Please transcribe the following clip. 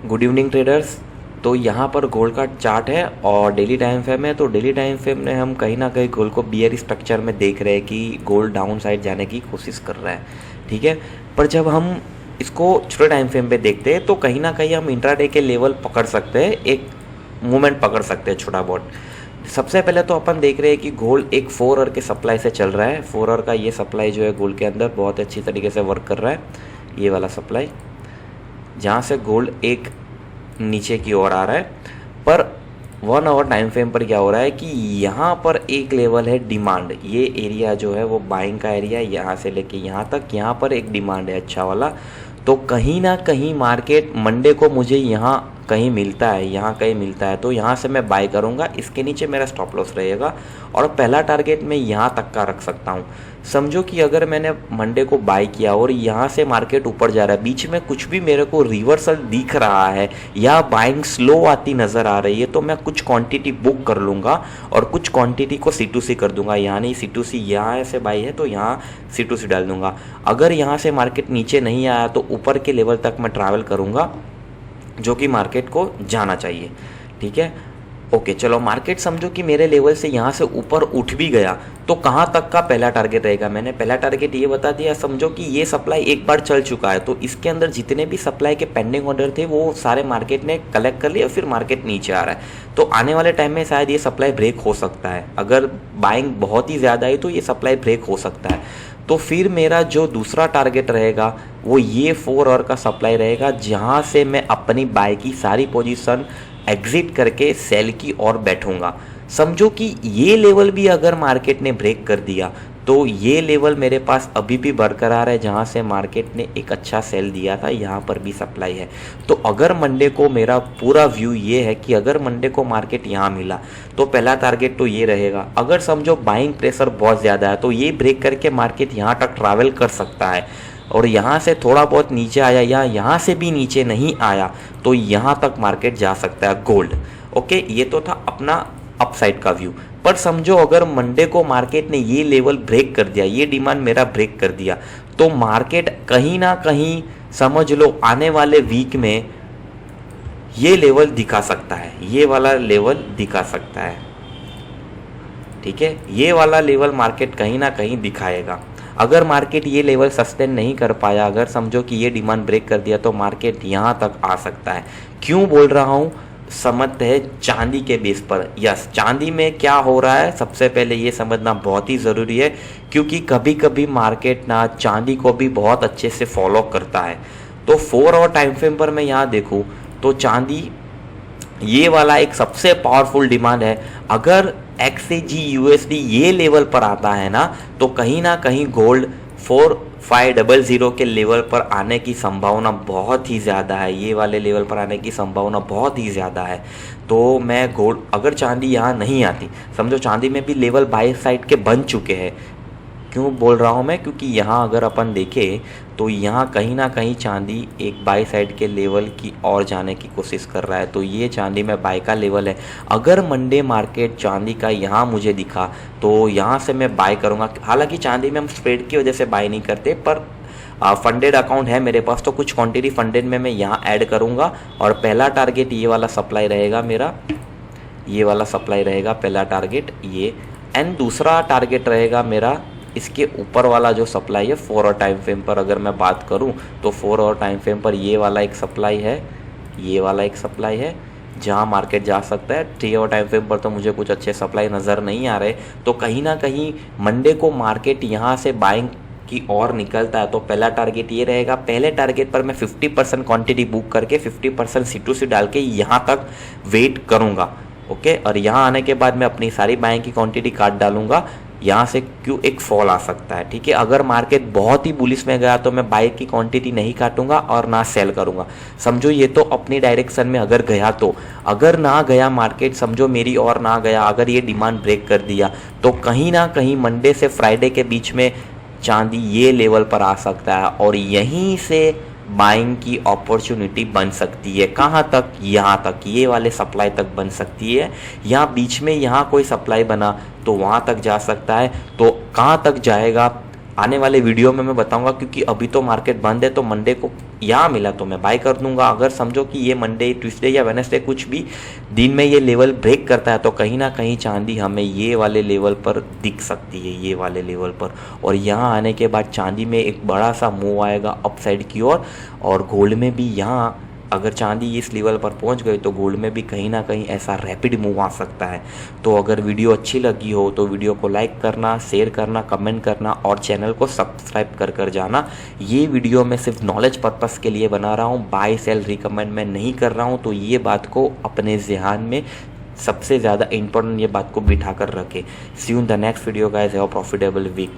Good evening traders. तो यहाँ पर गोल्ड का चार्ट है और डेली टाइम फ्रेम है। तो डेली टाइम फ्रेम में हम कहीं ना कहीं गोल्ड को बियर स्ट्रक्चर में देख रहे हैं कि गोल्ड डाउन साइड जाने की कोशिश कर रहा है, ठीक है। पर जब हम इसको छोटे टाइम फ्रेम पे देखते हैं तो कहीं ना कहीं हम इंट्राडे के लेवल पकड़ सकते हैं, एक मूवमेंट पकड़ सकते हैं छोटा बहुत। सबसे पहले तो अपन देख रहे हैं कि गोल्ड एक 4 आवर के सप्लाई से चल रहा है। 4 आवर का ये सप्लाई जो है गोल्ड के अंदर बहुत अच्छी तरीके से वर्क कर रहा है। ये वाला सप्लाई जहाँ से गोल्ड एक नीचे की ओर आ रहा है। पर 1 आवर टाइम फ्रेम पर क्या हो रहा है कि यहाँ पर एक लेवल है डिमांड। ये एरिया जो है वो बाइंग का एरिया है, यहाँ से लेके यहाँ तक। यहाँ पर एक डिमांड है अच्छा वाला। तो कहीं ना कहीं मार्केट मंडे को मुझे यहाँ कहीं मिलता है, यहाँ कहीं मिलता है तो यहाँ से मैं बाय करूँगा। इसके नीचे मेरा स्टॉप लॉस रहेगा और पहला टारगेट मैं यहाँ तक का रख सकता हूँ। समझो कि अगर मैंने मंडे को बाय किया और यहाँ से मार्केट ऊपर जा रहा है, बीच में कुछ भी मेरे को रिवर्सल दिख रहा है या बाइंग स्लो आती नज़र आ रही है, तो मैं कुछ क्वांटिटी बुक कर लूँगा और कुछ क्वांटिटी को C2C कर दूंगा। यानी C2C यहाँ से बाई है तो यहाँ C2C डाल दूंगा। अगर यहाँ से मार्केट नीचे नहीं आया तो ऊपर के लेवल तक मैं ट्रैवल करूँगा जो कि मार्केट को जाना चाहिए, ठीक है। ओके चलो, मार्केट समझो कि मेरे लेवल से यहाँ से ऊपर उठ भी गया तो कहाँ तक का पहला टारगेट रहेगा। मैंने पहला टारगेट ये बता दिया। समझो कि ये सप्लाई एक बार चल चुका है तो इसके अंदर जितने भी सप्लाई के पेंडिंग ऑर्डर थे वो सारे मार्केट ने कलेक्ट कर लिया। फिर मार्केट नीचे आ रहा है तो आने वाले टाइम में शायद ये सप्लाई ब्रेक हो सकता है। अगर बाइंग बहुत ही ज़्यादा है तो ये सप्लाई ब्रेक हो सकता है। तो फिर मेरा जो दूसरा टारगेट रहेगा वो ये 4 आवर का सप्लाई रहेगा, जहाँ से मैं अपनी बाय की सारी पोजीशन एग्जिट करके सेल की ओर बैठूंगा। समझो कि ये लेवल भी अगर मार्केट ने ब्रेक कर दिया तो ये लेवल मेरे पास अभी भी बरकरार है, जहाँ से मार्केट ने एक अच्छा सेल दिया था। यहाँ पर भी सप्लाई है। तो अगर मंडे को मेरा पूरा व्यू ये है कि अगर मंडे को मार्केट यहाँ मिला तो पहला टारगेट तो ये रहेगा। अगर समझो बाइंग प्रेशर बहुत ज़्यादा है तो ये ब्रेक करके मार्केट यहाँ तक ट्रैवल कर सकता है और यहाँ से थोड़ा बहुत नीचे आया या यहाँ से भी नीचे नहीं आया तो यहाँ तक मार्केट जा सकता है गोल्ड। ओके, ये तो था अपना अपसाइड का व्यू। पर समझो अगर मंडे को मार्केट ने ये लेवल ब्रेक कर दिया, ये डिमांड मेरा ब्रेक कर दिया, तो मार्केट कहीं ना कहीं समझ लो आने वाले वीक में ये लेवल दिखा सकता है, ये वाला लेवल दिखा सकता है, ठीक है। ये वाला लेवल मार्केट कहीं ना कहीं दिखाएगा। अगर मार्केट ये लेवल सस्टेन नहीं कर पाया, अगर समझो कि ये डिमांड ब्रेक कर दिया तो मार्केट यहाँ तक आ सकता है। क्यों बोल रहा हूँ, समझते हैं चांदी के बेस पर। यस, चांदी में क्या हो रहा है सबसे पहले ये समझना बहुत ही ज़रूरी है, क्योंकि कभी कभी मार्केट ना चांदी को भी बहुत अच्छे से फॉलो करता है। तो 4 आवर टाइम फ्रेम पर मैं यहाँ देखूँ तो चांदी ये वाला एक सबसे पावरफुल डिमांड है। अगर XAG USD ये लेवल पर आता है ना तो कहीं ना कहीं गोल्ड 4500 के लेवल पर आने की संभावना बहुत ही ज़्यादा है। ये वाले लेवल पर आने की संभावना बहुत ही ज़्यादा है। तो मैं गोल्ड, अगर चांदी यहाँ नहीं आती, समझो चांदी में भी लेवल बाई साइड के बन चुके हैं। क्यों बोल रहा हूँ मैं, क्योंकि यहाँ अगर अपन देखें तो यहाँ कहीं ना कहीं चांदी एक बाई साइड के लेवल की ओर जाने की कोशिश कर रहा है। तो ये चांदी में बाई का लेवल है। अगर मंडे मार्केट चांदी का यहाँ मुझे दिखा तो यहाँ से मैं बाय करूँगा। हालांकि चांदी में हम स्प्रेड की वजह से बाय नहीं करते, पर फंडेड अकाउंट है मेरे पास तो कुछ क्वांटिटी फंडेड में मैं यहाँ ऐड करूँगा। और पहला टारगेट ये वाला सप्लाई रहेगा मेरा, ये वाला सप्लाई रहेगा पहला टारगेट ये। एंड दूसरा टारगेट रहेगा मेरा इसके ऊपर वाला जो सप्लाई है 4 आवर टाइम फ्रेम पर। अगर मैं बात करूं तो 4 आवर टाइम फ्रेम पर ये वाला एक सप्लाई है, ये वाला एक सप्लाई है जहां मार्केट जा सकता है। 3 आवर टाइम फ्रेम पर तो मुझे कुछ अच्छे सप्लाई नज़र नहीं आ रहे। तो कहीं ना कहीं मंडे को मार्केट यहां से बाइंग की ओर निकलता है तो पहला टारगेट ये रहेगा। पहले टारगेट पर मैं 50% क्वांटिटी बुक करके 50% C2C डाल के यहाँ तक वेट करूँगा। ओके, और यहाँ आने के बाद मैं अपनी सारी बाइंग की क्वांटिटी काट डालूंगा। यहाँ से क्यों एक फॉल आ सकता है, ठीक है। अगर मार्केट बहुत ही बुलिश में गया तो मैं बाई की क्वांटिटी नहीं काटूंगा और ना सेल करूंगा। समझो ये तो अपनी डायरेक्शन में अगर गया तो, अगर ना गया मार्केट, समझो मेरी और ना गया, अगर ये डिमांड ब्रेक कर दिया तो कहीं ना कहीं मंडे से फ्राइडे के बीच में चांदी ये लेवल पर आ सकता है और यहीं से बाइंग की अपॉर्चुनिटी बन सकती है। कहाँ तक, यहाँ तक, ये वाले सप्लाई तक बन सकती है। यहाँ बीच में यहाँ कोई सप्लाई बना तो वहाँ तक जा सकता है। तो कहाँ तक जाएगा आने वाले वीडियो में मैं बताऊंगा, क्योंकि अभी तो मार्केट बंद है, तो मंडे को यहाँ मिला तो मैं बाय कर दूंगा। अगर समझो कि ये मंडे, ट्यूसडे या वेडनेसडे कुछ भी दिन में ये लेवल ब्रेक करता है तो कहीं ना कहीं चांदी हमें ये वाले लेवल पर दिख सकती है, ये वाले लेवल पर। और यहाँ आने के बाद चांदी में एक बड़ा सा मूव आएगा अपसाइड की ओर, और गोल्ड में भी यहाँ अगर चांदी इस लेवल पर पहुंच गई तो गोल्ड में भी कहीं ना कहीं ऐसा रैपिड मूव आ सकता है। तो अगर वीडियो अच्छी लगी हो तो वीडियो को लाइक करना, शेयर करना, कमेंट करना और चैनल को सब्सक्राइब कर जाना। ये वीडियो मैं सिर्फ नॉलेज पर्पस के लिए बना रहा हूँ, बाय सेल रिकमेंड मैं नहीं कर रहा हूँ। तो ये बात को अपने ध्यान में सबसे ज़्यादा इंपॉर्टेंट ये बात को बिठा कर रखे। See you in the next video guys, have a profitable week.